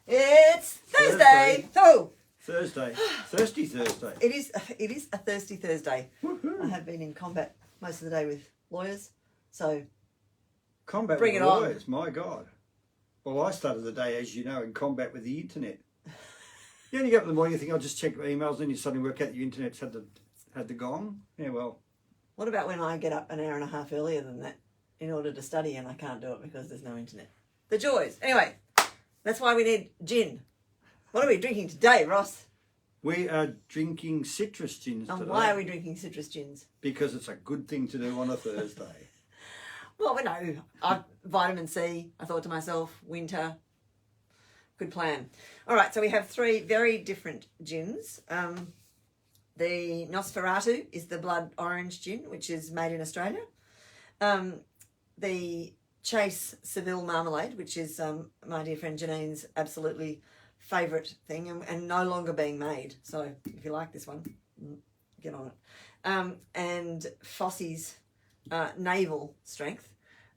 It's Thursday. Oh, Thursday. Thirsty Thursday. it is a thirsty Thursday. Woohoo. I have been in combat most of the day with lawyers, so Combat Bring with it on. lawyers, my God. Well, I started the day, as you know, in combat with the internet. You only get up in the morning, you think, I'll just check my emails, then you suddenly work out your internet's had the gong. Yeah, well. what about when I get up an hour and a half earlier than that in order to study and I can't do it because there's no internet? The joys. Anyway, that's why we need gin. What are we drinking today, Ross? We are drinking citrus gins And today. why are we drinking citrus gins? Because it's a good thing to do on a Thursday. Well, we know. Vitamin C, I thought to myself, winter. Good plan. All right, so we have three very different gins. The Nosferatu is the blood orange gin, which is made in Australia. The Chase Seville Marmalade, which is my dear friend Janine's absolutely favourite thing and no longer being made. So if you like this one, get on it. And Fossey's navel strength.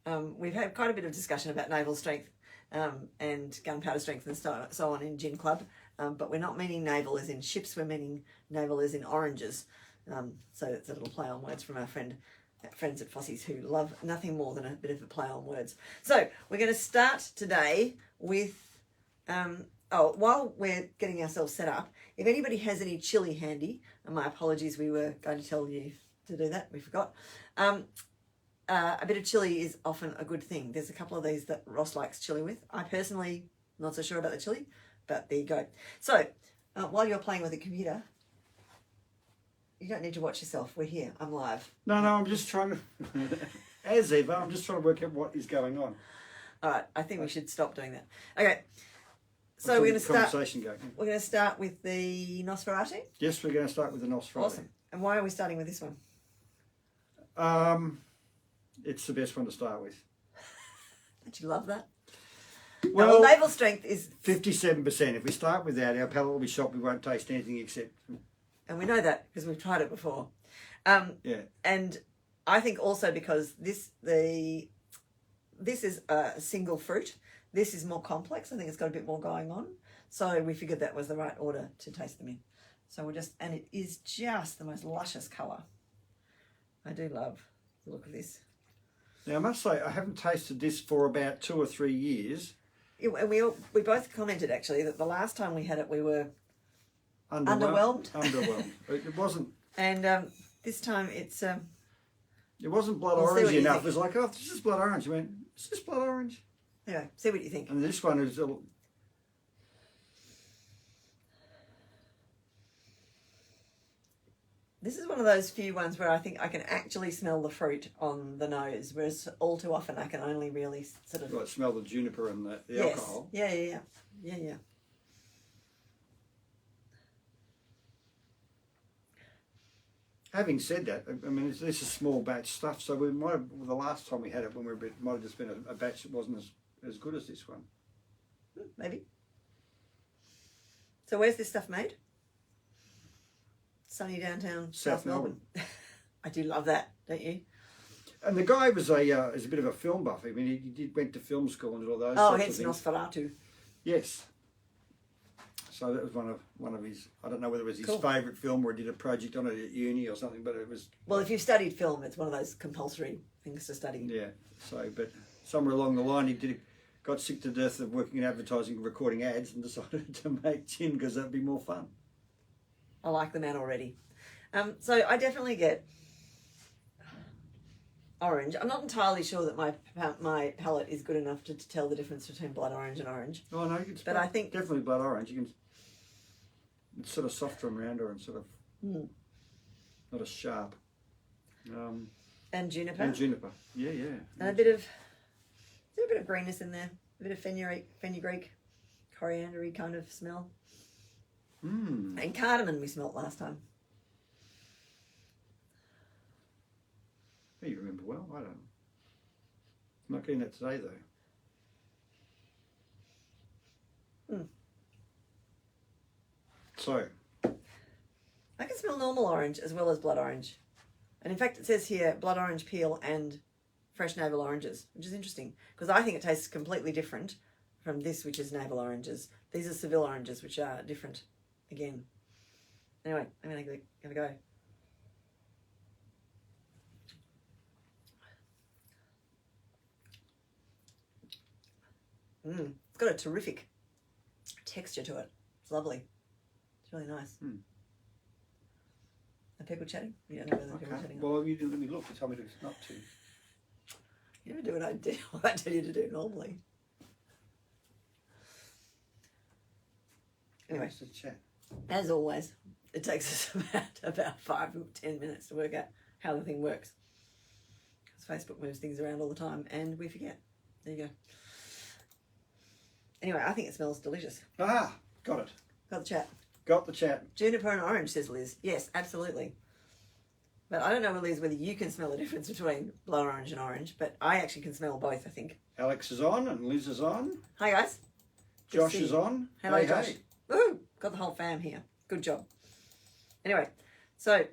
We've had quite a bit of discussion about navel strength and gunpowder strength and so on in Gin Club, but we're not meaning navel as in ships, we're meaning navel as in oranges. So it's a little play on words from our friends at Fossey's who love nothing more than a bit of a play on words. So we're going to start today with, while we're getting ourselves set up, if anybody has any chili handy, and my apologies, we were going to tell you to do that, we forgot. A bit of chili is often a good thing. There's a couple of these that Ross likes chili with. I personally not so sure about the chili, but there you go. So while you're playing with the computer, you don't need to watch yourself. We're here. I'm live. No, I'm just trying to, as ever, I'm just trying to work out what is going on. All right, I think we should stop doing that. Okay, so What's we're the going to start. Conversation going. We're going to start with the Nosferatu. Yes, we're going to start with the Nosferatu. Awesome. And why are we starting with this one? It's the best one to start with. Don't you love that? Well, Now, navel strength is 57%. If we start with that, our palate will be shocked. We won't taste anything except. and we know that because we've tried it before. Yeah. And I think also because this is a single fruit. This is more complex. I think it's got a bit more going on. So we figured that was the right order to taste them in. So and it is just the most luscious colour. I do love the look of this. Now, I must say, I haven't tasted this for about 2 or 3 years. Yeah, and we both commented actually that the last time we had it we were underwhelmed. Underwhelmed. It wasn't. And this time it's It wasn't blood We'll see orange what you enough. think. It was like, oh, this is blood orange. I went, is this blood orange? anyway. See what you think. And this one is. This is one of those few ones where I think I can actually smell the fruit on the nose, whereas all too often I can only really sort of Like, smell the juniper and the yes. alcohol. Yeah. Having said that, I mean, this is small batch stuff, so we might have, the last time we had it when we were it might have just been a batch that wasn't as good as this one. Maybe. So where's this stuff made? Sunny downtown South Melbourne. I do love that, don't you? And the guy was is a bit of a film buff. I mean, he went to film school and did all those Oh, sorts hence of things. Nosferatu. Yes. So that was one of his. I don't know whether it was his Cool. favourite film or he did a project on it at uni or something, but it was. Well, if you've studied film, it's one of those compulsory things to study. Yeah. So, but somewhere along the line, got sick to death of working in advertising and recording ads, and decided to make gin because that'd be more fun. I like the man already. So I definitely get orange. I'm not entirely sure that my palate is good enough to tell the difference between blood orange and orange. Oh no, you can. But I think definitely blood orange. You can. It's sort of softer and rounder and sort of not as sharp. And juniper. And juniper. Yeah. And a bit of greenness in there. A bit of fenugreek, coriander-y kind of smell. And cardamom we smelt last time. You remember well. I don't. I'm not getting that today though. So. I can smell normal orange as well as blood orange. And in fact, it says here blood orange peel and fresh navel oranges, which is interesting because I think it tastes completely different from this, which is Navel oranges. These are Seville oranges, which are different again. Anyway, I'm going to have a go. It's got a terrific texture to it. It's lovely. It's really nice. Are people chatting? You don't know whether people are chatting. Well, you didn't let me look. You told me to not to. You never do what I tell you to do normally. Anyway, What's the chat? as always, it takes us about 5 or 10 minutes to work out how the thing works. Because Facebook moves things around all the time and we forget. There you go. Anyway, I think it smells delicious. Ah, got it. Got the chat. Got the chat. Juniper and orange, says Liz. Yes, absolutely. But I don't know, Liz, whether you can smell the difference between blood orange and orange, but I actually can smell both, I think. Alex is on and Liz is on. Hi, guys. Josh is on. Hello, hey, Josh. Hey. Woo! Got the whole fam here. Good job. Anyway, so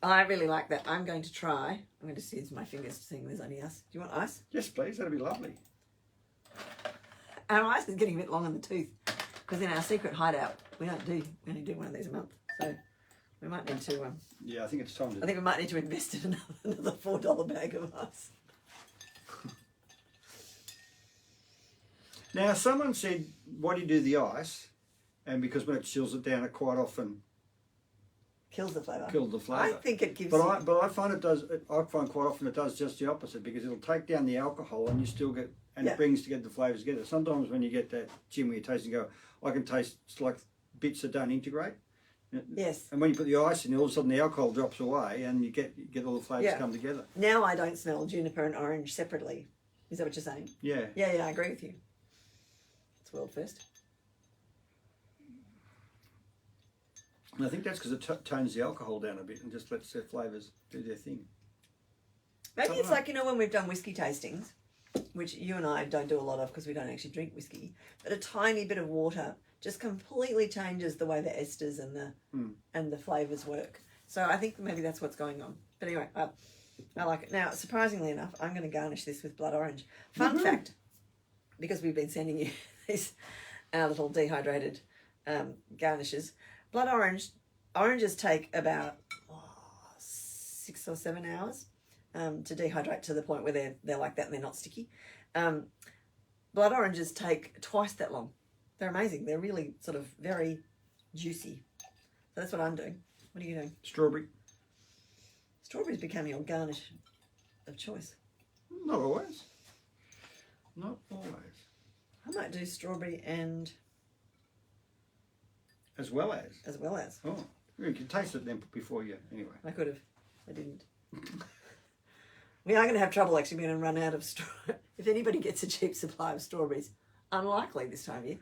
I really like that. I'm going to try. I'm going to just use my fingers to see if there's any ice. Do you want ice? Yes, please. That'd be lovely. Our ice is getting a bit long in the tooth because in our secret hideout, we only do one of these a month. So we might need to... Yeah, I think it's time to... I think we might need to invest in another $4 bag of ice. Now, someone said, why do you do the ice? And because when it chills it down, it quite often Kills the flavour. kills the flavour. I think it gives But I find it does. I find quite often it does just the opposite because it'll take down the alcohol and you still get it brings together the flavours together. Sometimes when you get that gin where you taste and go, I can taste it's like bits that don't integrate. Yes. And when you put the ice in, all of a sudden the alcohol drops away and you get all the flavours come together. Now I don't smell juniper and orange separately. Is that what you're saying? Yeah. Yeah, I agree with you. It's world first. And I think that's because it tones the alcohol down a bit and just lets their flavours do their thing. Maybe it's like, when we've done whiskey tastings, which you and I don't do a lot of because we don't actually drink whiskey, but a tiny bit of water just completely changes the way the esters and the flavours work. So I think maybe that's what's going on. But anyway, I like it. Now, surprisingly enough, I'm going to garnish this with blood orange. Fun fact, because we've been sending you these little dehydrated garnishes, blood oranges take about 6 or 7 hours to dehydrate to the point where they're like that and they're not sticky. Blood oranges take twice that long. They're amazing. They're really sort of very juicy. So that's what I'm doing. What are you doing? Strawberry. Strawberries become your garnish of choice. Not always. Not always. I might do strawberry and... As well as? As well as. Oh, you can taste it then before you... Anyway. I could have. I didn't. We are going to have trouble actually. We're going to run out of... If anybody gets a cheap supply of strawberries, unlikely this time of year,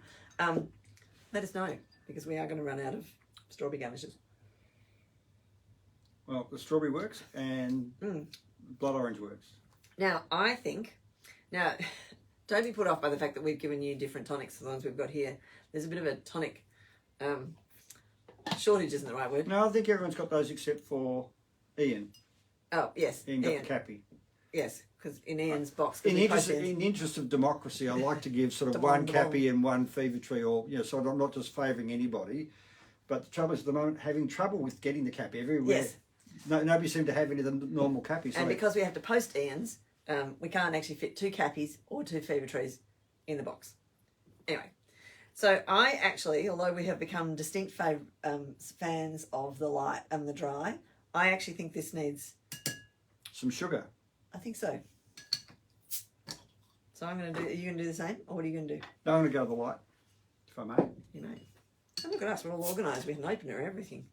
let us know because we are going to run out of strawberry garnishes. Well, the strawberry works and blood orange works. Now, I think... Now, don't be put off by the fact that we've given you different tonics, the ones we've got here. There's a bit of a tonic... shortage isn't the right word. No, I think everyone's got those except for Ian. Oh, yes. Ian got the cappy. Yes, because in Ian's box... In the interest of democracy, I like to give sort of one cappy and one fever tree, or so I'm not just favouring anybody. But the trouble is at the moment having trouble with getting the cappy everywhere. Yes. Nobody seemed to have any of the normal cappies. And because we have to post Ian's, we can't actually fit 2 cappies or 2 fever trees in the box. Anyway, so I actually, although we have become distinct fans of the light and the dry, I actually think this needs... Some sugar. I think so. So I'm going to do... Are you going to do the same? Or what are you going to do? No, I'm going to go to the light, if I may. You know. And look at us, we're all organised. We have an opener, everything.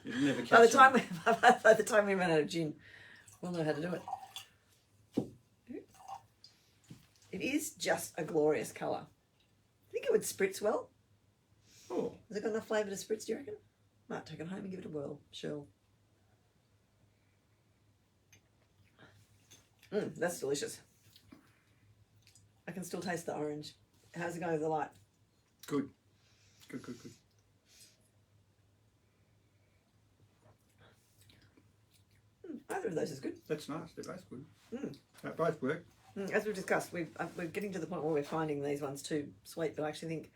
You'll never catch by the time we run out of gin, we'll know how to do it. It is just a glorious colour. I think it would spritz well. Oh. Has it got enough flavour to spritz, do you reckon? Might take it home and give it a whirl. Sure. That's delicious. I can still taste the orange. How's it going with the light? Good. Good, good, good. Either of those is good. That's nice. They're both good. They both work. As we've discussed, we're getting to the point where we're finding these ones too sweet, but I actually think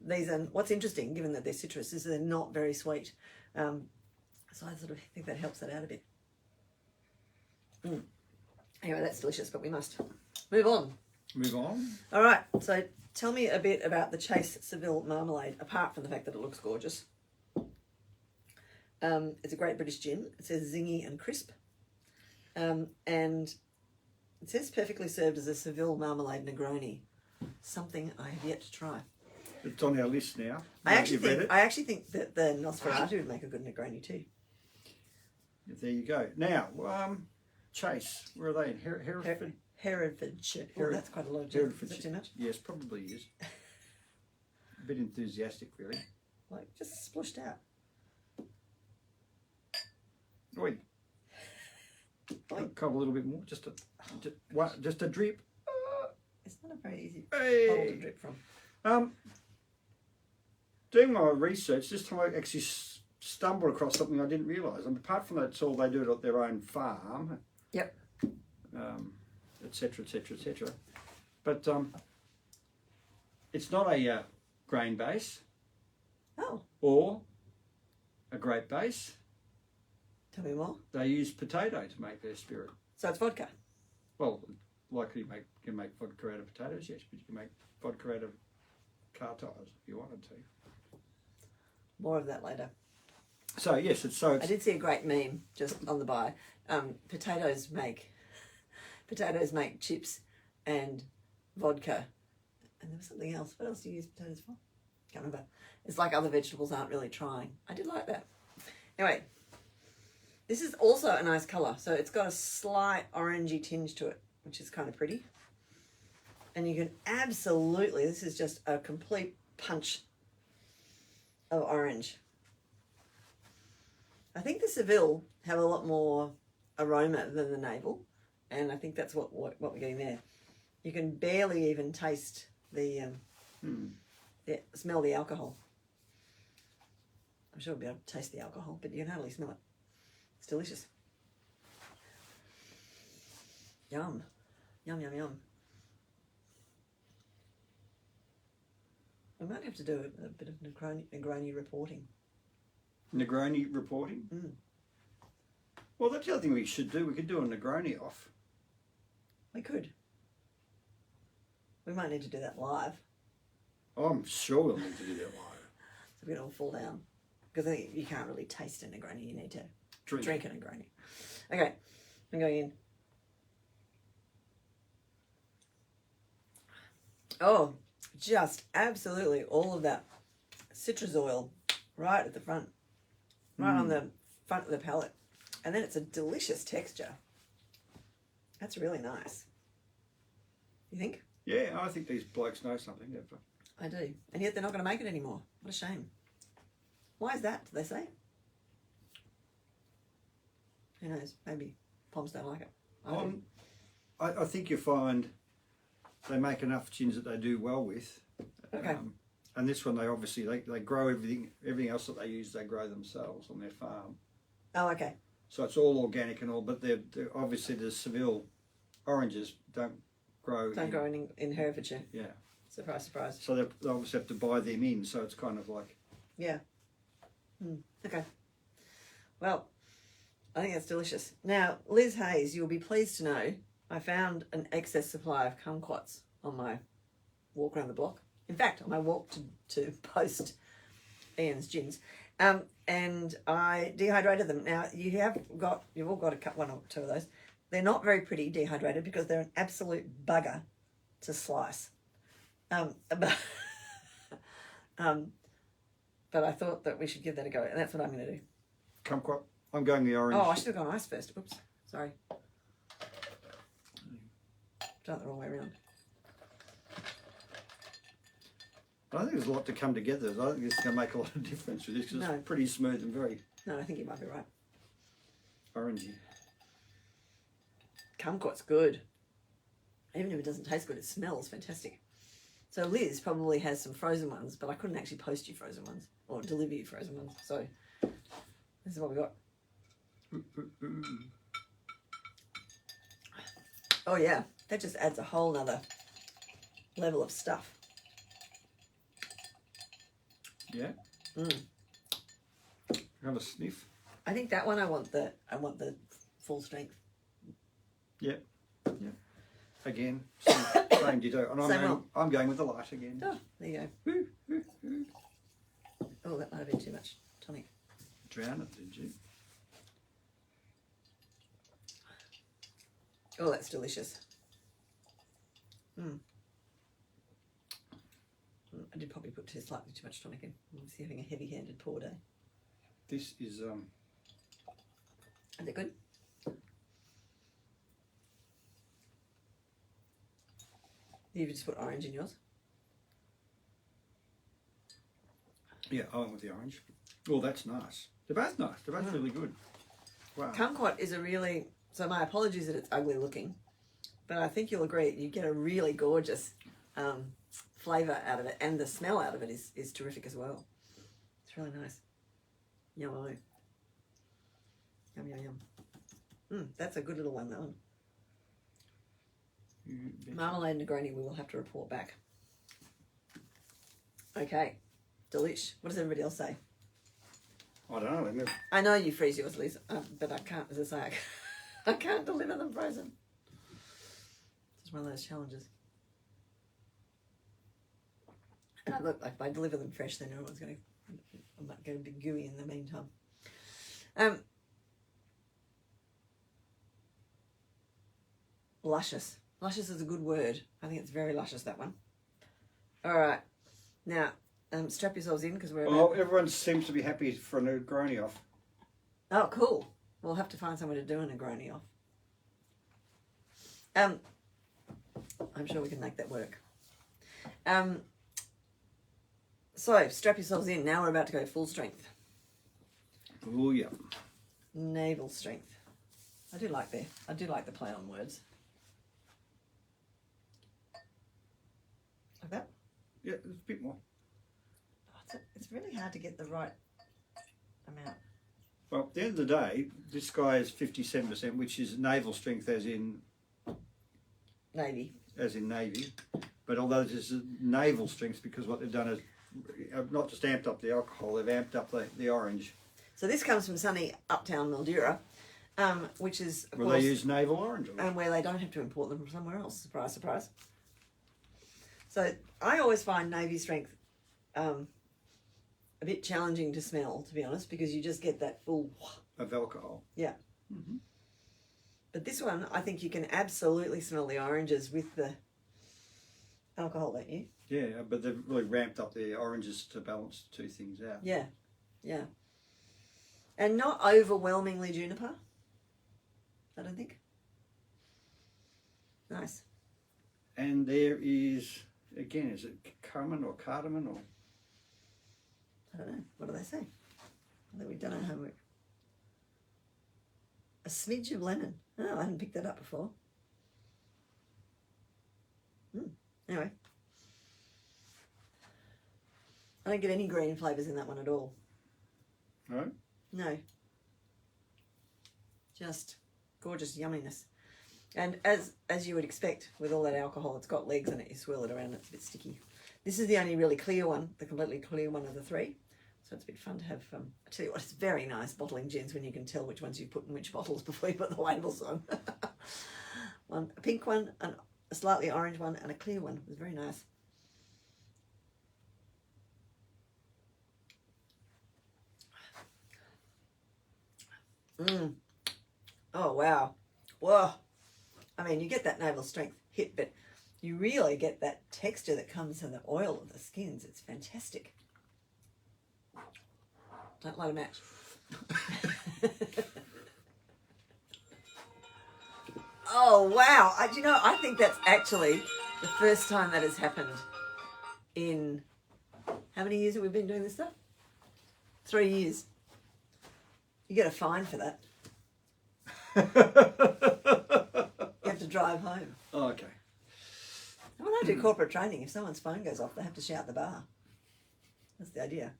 these are, what's interesting, given that they're citrus, is they're not very sweet. So I sort of think that helps that out a bit. Anyway, that's delicious, but we must move on. Move on. All right, so tell me a bit about the Chase Seville Marmalade, apart from the fact that it looks gorgeous. It's a great British gin. It says zingy and crisp. And it says perfectly served as a Seville Marmalade Negroni. Something I have yet to try. It's on our list now. I actually think that the Nosferatu would make a good Negroni too. There you go. Now, Chase, where are they? In Hereford? Herefordshire. Oh, that's quite a lot of gin. Is that too much? Yes, probably is. A bit enthusiastic, really. Like, just splushed out. Oi. Come a little bit more. Just a drip. It's not a very easy Hey. bowl to drip from. Doing my research, this time I actually stumbled across something I didn't realise. And apart from that, it's all they do it at their own farm. Yep. Etc. Etc. Etc. But it's not a grain base. Oh. Or a grape base. Tell me more. They use potato to make their spirit. So it's vodka. Well, likely you can make vodka out of potatoes, yes, but you can make vodka out of car tyres if you wanted to. More of that later. So yes, I did see a great meme just on the by. Potatoes make chips and vodka, and there was something else. What else do you use potatoes for? Can't remember. It's like other vegetables aren't really trying. I did like that. Anyway, this is also a nice colour. So it's got a slight orangey tinge to it, which is kind of pretty. And you can absolutely, this is just a complete punch of orange. I think the Seville have a lot more aroma than the Navel, and I think that's what we're getting there. You can barely even taste smell the alcohol. I'm sure we'll be able to taste the alcohol, but you can hardly smell it. It's delicious. Yum. Yum, yum, yum. We might have to do a bit of Negroni reporting. Negroni reporting? Mm. Well, that's the other thing we should do. We could do a Negroni off. We could. We might need to do that live. Oh, I'm sure we'll need to do that live. So we can all fall down. Because I think you can't really taste a Negroni. You need to drink a Negroni. Okay, I'm going in. Oh, just absolutely all of that citrus oil right at the front. Right on the front of the palate. And then it's a delicious texture. That's really nice. You think? Yeah, I think these blokes know something. I do. And yet they're not going to make it anymore. What a shame. Why is that, do they say? Who knows? Maybe Poms don't like it. I think you find they make enough gins that they do well with. Okay. And this one, they grow everything else that they use, they grow themselves on their farm. Oh, okay. So it's all organic and all, but they're obviously the Seville oranges don't grow in Herefordshire. Yeah. Surprise, surprise. So they obviously have to buy them in, so it's kind of like... Yeah. Okay. Well, I think that's delicious. Now, Liz Hayes, you'll be pleased to know I found an excess supply of kumquats on my walk around the block. In fact, on my walk to post Ian's gins. And I dehydrated them. Now, you've all got to cut one or two of those. They're not very pretty dehydrated because they're an absolute bugger to slice. But I thought that we should give that a go, and that's what I'm going to do. Kumquat. I'm going the orange. Oh, I should have gone ice first. Oops, sorry. Done it the wrong way around. I think there's a lot to come together. I think it's going to make a lot of difference with this because it's pretty smooth and very... No, I think you might be right. Orangey. Kumquat's good. Even if it doesn't taste good, it smells fantastic. So Liz probably has some frozen ones, but I couldn't actually post you frozen ones or deliver you frozen ones. So this is what we got. Ooh, ooh, ooh. Oh yeah, That just adds a whole nother level of stuff. Yeah. Have a sniff. I think that one I want the full strength. Yep. Yep. Again, same ditto. And I'm going with the light again. Oh, there you go. Oh, that might have been too much tonic. Drown it, did you? Oh, that's delicious. I did probably put slightly too much tonic in. I was having a heavy-handed pour day. This is Is it good? You've just put orange in yours? yeah, I went with the orange. Oh, that's nice. They're both nice. They're both really good. Wow. Kumquat is a really, so my apologies that it's ugly looking, but I think you'll agree you get a really gorgeous flavour out of it, and the smell out of it is terrific as well. It's really nice. Yum. Yum. That's a good little one, that one. Marmalade and Negroni, we will have to report back. Okay, delish. What does everybody else say? I don't know. I know you freeze yours, Liz, but I can't, as I say, I can't deliver them frozen. It's one of those challenges. And look, if I deliver them fresh, then everyone's going to, I might get a bit gooey in the meantime. Luscious. Luscious is a good word. I think it's very luscious, that one. All right. Now, strap yourselves in because we're... Oh, everyone seems to be happy for a Negroni off. Oh, cool. We'll have to find somewhere to do a Negroni off. I'm sure we can make that work. So, strap yourselves in. Now we're about to go full strength. Oh, yeah. Navel strength. I do like the play on words. Like that? Yeah, there's a bit more. Oh, it's really hard to get the right amount. Well, at the end of the day, this guy is 57%, which is naval strength as in... Navy. As in Navy. But although this is naval strength, because what they've done is not just amped up the alcohol, they've amped up the orange. So this comes from sunny uptown Mildura, which is, of course... Where they use naval orange. And where they don't have to import them from somewhere else. Surprise, surprise. So I always find Navy strength a bit challenging to smell, to be honest, because you just get that full... Of alcohol. Yeah. Mm-hmm. But this one, I think you can absolutely smell the oranges with the alcohol, don't you? Yeah, but they've really ramped up the oranges to balance the two things out. Yeah, yeah. And not overwhelmingly juniper, I don't think. Nice. And there is, again, is it cardamom or cardamom or? I don't know. What do they say? I think we've done our homework. A smidge of lemon. Oh, I hadn't picked that up before. Anyway. I don't get any green flavours in that one at all. No? No. Just gorgeous yumminess. And as you would expect with all that alcohol, it's got legs in it. You swirl it around, it's a bit sticky. This is the only really clear one, the completely clear one of the three. So it's a bit fun to have, I tell you what, it's very nice bottling gins when you can tell which ones you put in which bottles before you put the labels on. One, a pink one, a slightly orange one, and a clear one. It was very nice. Oh, wow. Whoa. I mean, you get that navel strength hit, but you really get that texture that comes from the oil of the skins. It's fantastic. Don't light a match. Oh, wow. I think that's actually the first time that has happened in... How many years have we been doing this stuff? 3 years. You get a fine for that. You have to drive home. Oh, okay. When I do corporate training, if someone's phone goes off, they have to shout the bar. That's the idea.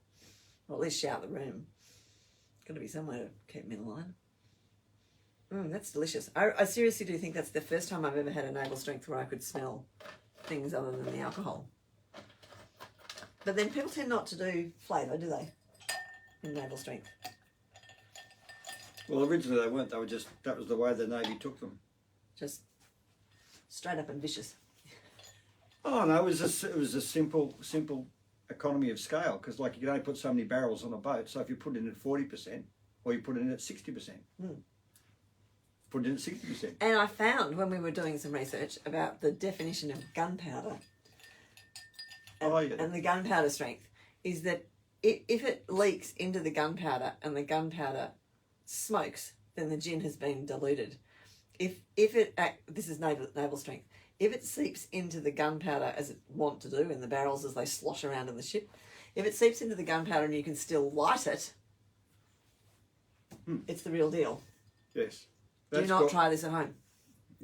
Or at least shout the room. Got to be somewhere to keep them in line. That's delicious. I seriously do think that's the first time I've ever had a navel strength where I could smell things other than the alcohol. But then people tend not to do flavour, do they? In navel strength. Well, originally they weren't. They were just, that was the way the Navy took them. Just straight up and vicious. Oh no, it was a simple economy of scale, because like you can only put so many barrels on a boat. So if you put it in at 40%, or you put it in at 60%, put it in at 60%. And I found when we were doing some research about the definition of gunpowder, and the gunpowder strength is that if it leaks into the gunpowder and the gunpowder smokes, then the gin has been diluted. If it, this is naval strength, if it seeps into the gunpowder as it wont to do in the barrels as they slosh around in the ship, if it seeps into the gunpowder and you can still light it, it's the real deal. Yes. Do not try this at home.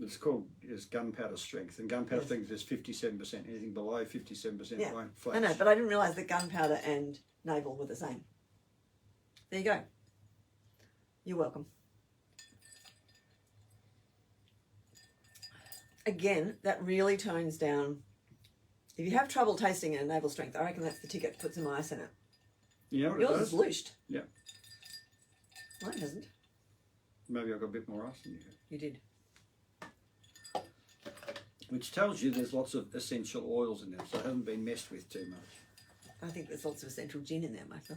It's called gunpowder strength, and gunpowder strength is 57%. Anything below 57% won't flash. I know, but I didn't realise that gunpowder and navel were the same. There you go. You're welcome. Again, that really tones down. If you have trouble tasting a navel strength, I reckon that's the ticket. Put some ice in it. Yeah, what yours is loosed. Yeah. Mine hasn't. Maybe I got a bit more ice than you. You did. Which tells you there's lots of essential oils in there, so it hasn't been messed with too much. I think there's lots of essential gin in there, Michael.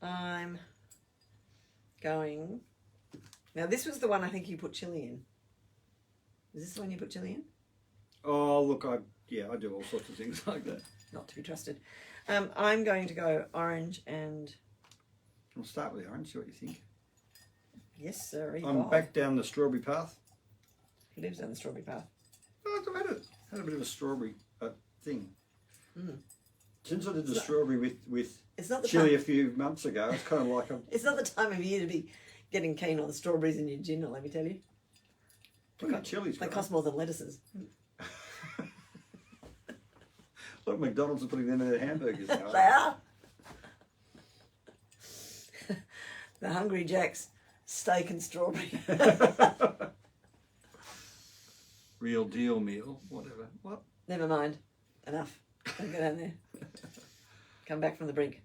I'm going. Now, this was the one I think you put chili in. Is this the one you put chili in? Oh, look, I do all sorts of things like that. Not to be trusted. I'm going to go orange and... We'll start with the orange, see what you think. Yes, sir. I'm back down the strawberry path. He lives down the strawberry path. Oh, I've had a bit of a strawberry thing. Since I did the strawberry with it's not the chili time. A few months ago, it's kind of like It's not the time of year to be getting keen on the strawberries in your gin, let me tell you. chilies. They cost more than lettuces. Look, McDonald's are putting them in their hamburgers now. They are. The Hungry Jack's steak and strawberry. Real deal meal, whatever. What? Never mind. Enough. Don't go down there. Come back from the brink.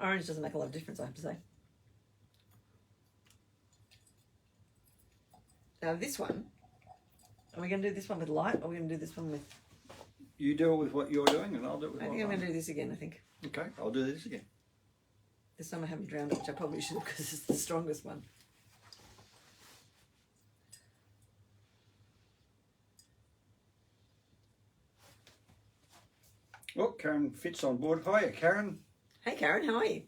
Orange doesn't make a lot of difference, I have to say. Now this one, are we going to do this one with light, or are we going to do this one with... You do it with what you're doing, and I'll do it with I think I'm going to do this again, I think. Okay, I'll do this again. This time I haven't drowned it, which I probably should have, because it's the strongest one. Oh, Karen Fitz on board. Hiya, Karen. Hey Karen, how are you?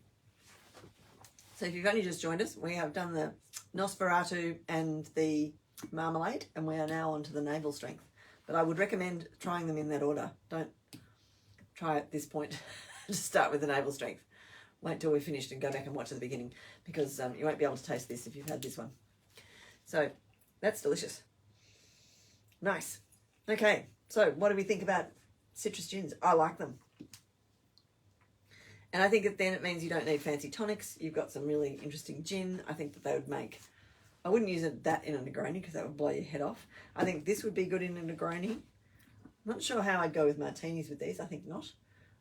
So if you've only just joined us, we have done the Nosferatu and the Marmalade, and we are now on to the navel strength. But I would recommend trying them in that order. Don't try at this point to start with the navel strength. Wait till we're finished and go back and watch at the beginning, because you won't be able to taste this if you've had this one. So that's delicious. Nice. Okay, so what do we think about citrus gins? I like them. And I think that then it means you don't need fancy tonics. You've got some really interesting gin. I think that they would make... I wouldn't use that in a Negroni because that would blow your head off. I think this would be good in a Negroni. I'm not sure how I'd go with martinis with these. I think not.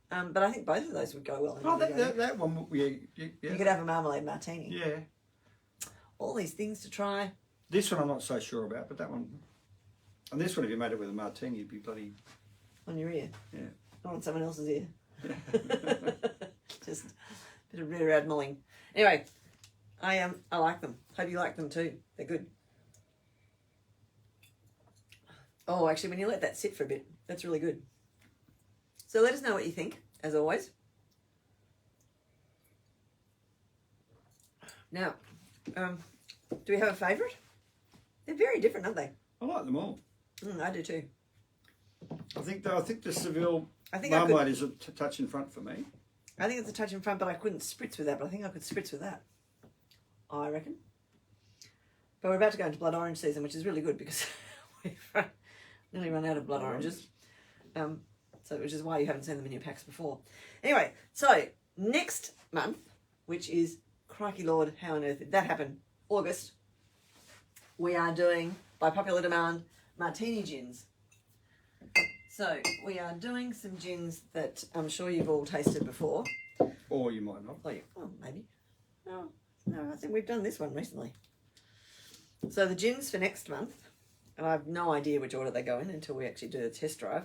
But I think both of those would go well in a Negroni. That one, yeah. You could have a marmalade martini. Yeah. All these things to try. This one I'm not so sure about, but that one... And this one, if you made it with a martini, you'd be bloody... On your ear. Yeah. Not on someone else's ear. Just a bit of rear admiraling. Anyway, I like them. Hope you like them too. They're good. Oh, actually, when you let that sit for a bit, that's really good. So let us know what you think, as always. Now, do we have a favourite? They're very different, aren't they? I like them all. I do too. I think the Seville I Marmalade is a touch in front for me. I think it's a touch in front, but I couldn't spritz with that. But I think I could spritz with that. I reckon. But we're about to go into blood orange season, which is really good because we've nearly run out of blood oranges. So So, which is why you haven't seen them in your packs before. Anyway, so next month, which is, crikey Lord, how on earth did that happen? August, we are doing, by popular demand, martini gins. So we are doing some gins that I'm sure you've all tasted before. Or you might not. Oh, maybe. No, I think we've done this one recently. So the gins for next month, and I have no idea which order they go in until we actually do the test drive,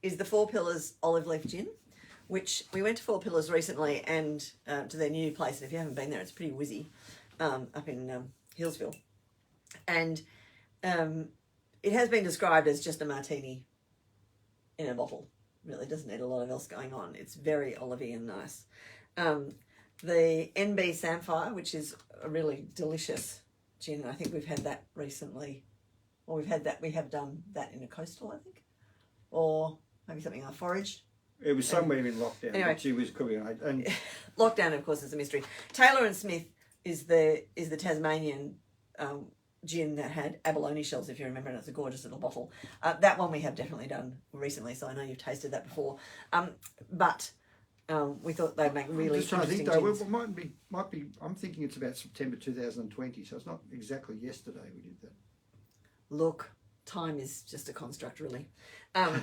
is the Four Pillars Olive Leaf Gin, which we went to Four Pillars recently and to their new place. And if you haven't been there, it's pretty whizzy up in Hillsville. And it has been described as just a martini in a bottle. Really doesn't need a lot of else going on. It's very olivey and nice. The NB Samphire, which is a really delicious gin. I think we've had that recently. Or we have done that in a coastal, I think. Or maybe something like Forage. It was somewhere in lockdown. Anyway, but she was cooking. And lockdown, of course, is a mystery. Taylor and Smith is the Tasmanian gin that had abalone shells, if you remember, and it's a gorgeous little bottle. That one we have definitely done recently, so I know you've tasted that before. But we thought they'd make really just trying to think interesting though, gins. it might be. I'm thinking it's about September 2020, so it's not exactly yesterday we did that. Look, time is just a construct, really. And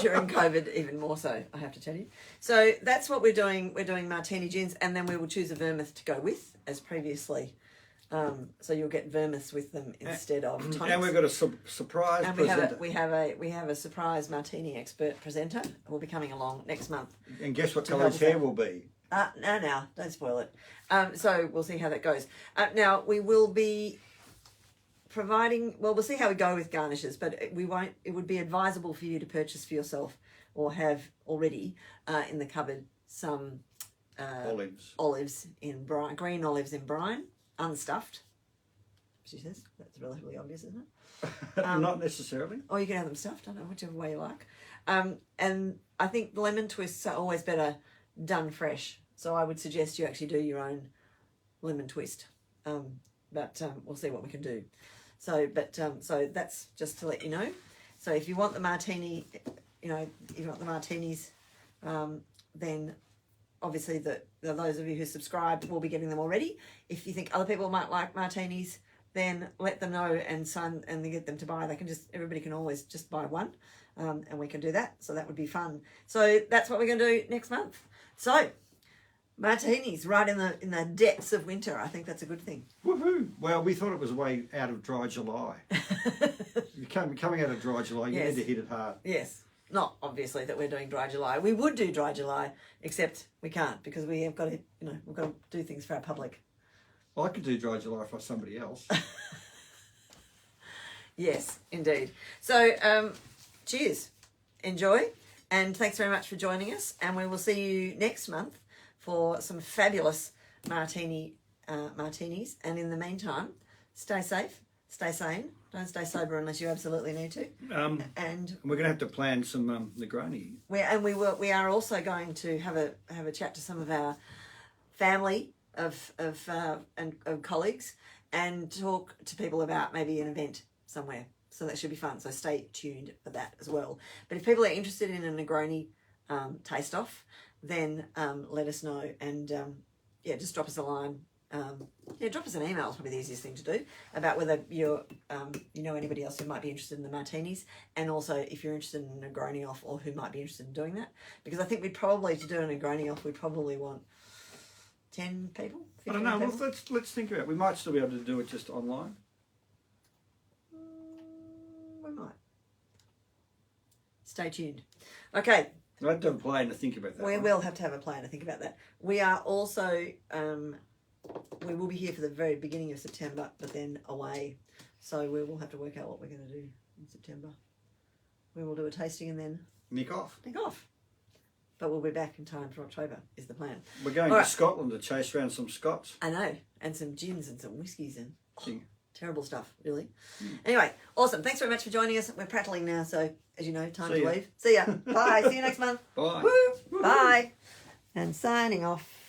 during COVID, even more so, I have to tell you. So that's what we're doing. We're doing martini gins, and then we will choose a vermouth to go with, as previously. So you'll get vermouths with them instead of tonics. And we've got a surprise and presenter. we have a surprise martini expert presenter who will be coming along next month. And guess what colour his hair will be? No, don't spoil it. So we'll see how that goes. Now we will be providing. Well, we'll see how we go with garnishes, but we won't. It would be advisable for you to purchase for yourself or have already in the cupboard some olives in brine, green olives in brine. Unstuffed, she says. That's relatively obvious, isn't it? Not necessarily. Or you can have them stuffed, I don't know, whichever way you like. And I think lemon twists are always better done fresh. So I would suggest you actually do your own lemon twist. But we'll see what we can do. So that's just to let you know. So if you want the martini, if you want the martinis, then obviously those of you who subscribe will be getting them already. If you think other people might like martinis, then let them know and get them to buy. Everybody can always just buy one, and we can do that. So that would be fun. So that's what we're going to do next month. So martinis right in the depths of winter. I think that's a good thing. Woohoo! Well, we thought it was a way out of dry July. Coming out of dry July, you need to hit it hard. Yes. Not obviously that we're doing dry July. We would do dry July, except we can't because we have got to, we've got to do things for our public. Well, I could do dry July for somebody else. Yes, indeed. So, cheers, enjoy, and thanks very much for joining us. And we will see you next month for some fabulous martinis. And in the meantime, stay safe, stay sane. Don't stay sober unless you absolutely need to. And we're going to have to plan some Negroni. We are also going to have a chat to some of our family of colleagues and talk to people about maybe an event somewhere. So that should be fun. So stay tuned for that as well. But if people are interested in a Negroni taste off, then let us know and just drop us a line. Drop us an email is probably the easiest thing to do about whether you know anybody else who might be interested in the martinis, and also if you're interested in a Negroni off or who might be interested in doing that, because I think to do a Negroni off we'd probably want 10 people. I don't know. Well, let's think about it. We might still be able to do it just online. We might. Stay tuned. Okay. I have to have a plan to think about that. We will have to have a plan to think about that. We are also. We will be here for the very beginning of September, but then away. So we will have to work out what we're going to do in September. We will do a tasting and then nick off. But we'll be back in time for October, is the plan. We're going to Scotland to chase around some Scots. I know. And some gins and some whiskies and terrible stuff, really. Anyway, awesome. Thanks very much for joining us. We're prattling now, so as you know, time to leave. See ya. Bye. See you next month. Bye. Woo. Bye. And signing off.